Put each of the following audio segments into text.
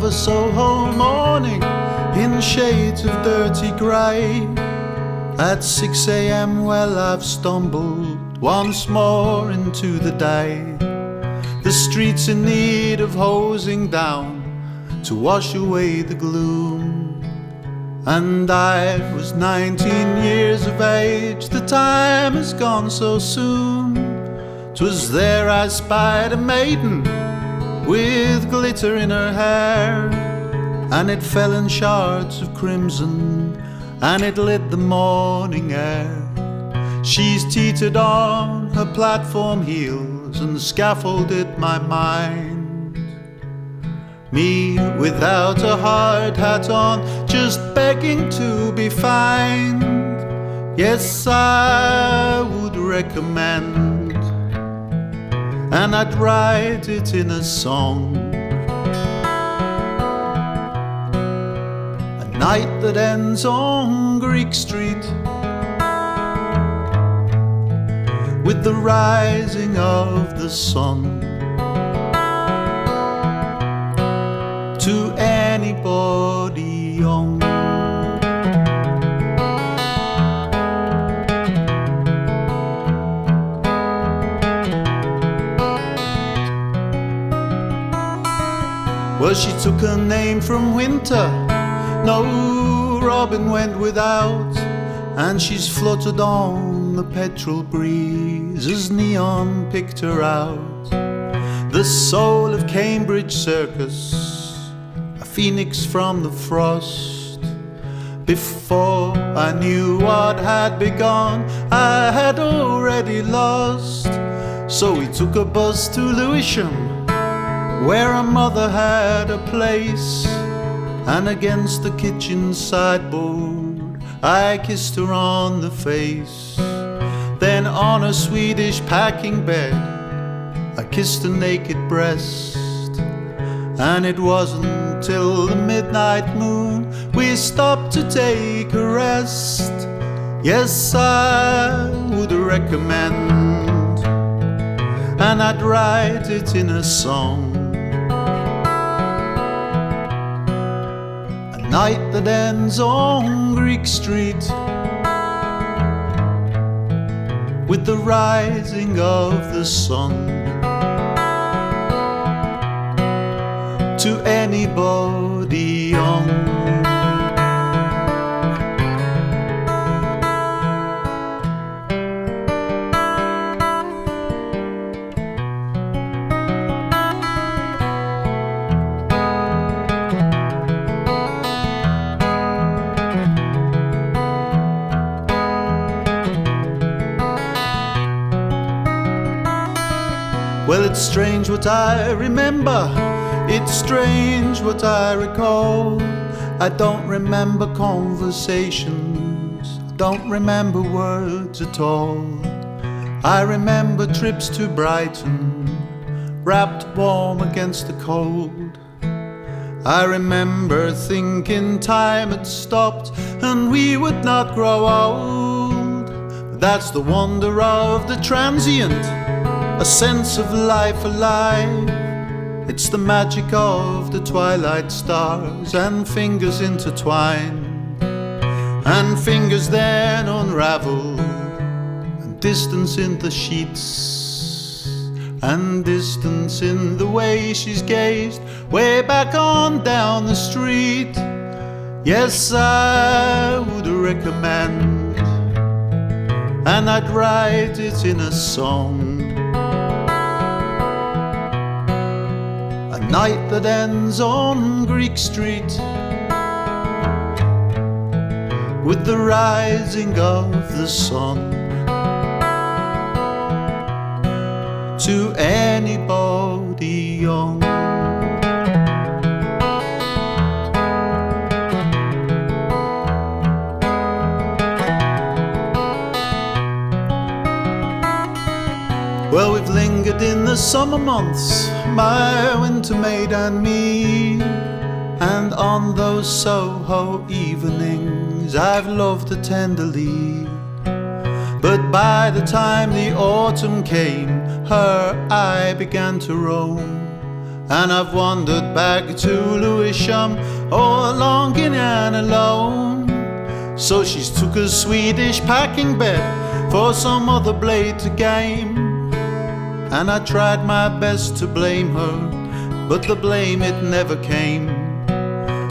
a Soho morning in shades of dirty grey. At 6 a.m, well, I've stumbled once more into the day. The streets in need of hosing down to wash away the gloom. And I was 19 years of age, the time has gone so soon. 'Twas there I spied a maiden with glitter in her hair, and it fell in shards of crimson, and it lit the morning air. She's teetered on her platform heels and scaffolded my mind. Me without a hard hat on, just begging to be fined. Yes, I would recommend, and I'd write it in a song. A night that ends on Greek Street, with the rising of the sun. To anybody young. Well, she took her name from winter, no robin went without, and she's fluttered on the petrol breeze as neon picked her out. The soul of Cambridge Circus, a phoenix from the frost. Before I knew what had begun, I had already lost. So we took a bus to Lewisham, where her mother had a place, and against the kitchen sideboard I kissed her on the face. Then on a Swedish packing bed I kissed her naked breast. And it wasn't till the midnight moon we stopped to take a rest. Yes, I would recommend, and I'd write it in a song. A night that ends on Greek Street, with the rising of the sun. To anybody young. Well, it's strange what I remember, it's strange what I recall. I don't remember conversations, I don't remember words at all. I remember trips to Brighton, wrapped warm against the cold. I remember thinking time had stopped and we would not grow old. That's the wonder of the transient, a sense of life alive. It's the magic of the twilight stars and fingers intertwined, and fingers then unravel, and distance in the sheets, and distance in the way she's gazed way back on down the street. Yes, I would recommend, and I'd write it in a song. Night that ends on Greek Street, with the rising of the sun. To anybody young. Well, we've lingered in the summer months, my winter maid and me, and on those Soho evenings I've loved her tenderly. But by the time the autumn came, her eye began to roam, And I've wandered back to Lewisham, all longing and alone. So she's took a Swedish packing bed for some other blade to game. And I tried my best to blame her, but the blame it never came.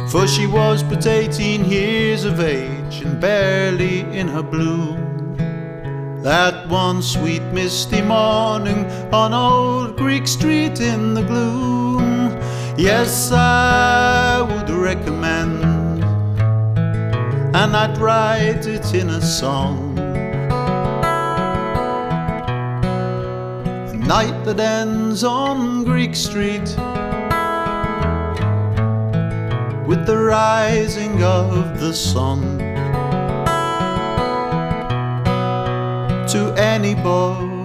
For she was but 18 years of age and barely in her bloom. That one sweet misty morning on Old Greek Street in the gloom, yes, I would recommend, and I'd write it in a song. A night that ends on Greek Street with the rising of the sun. To any boy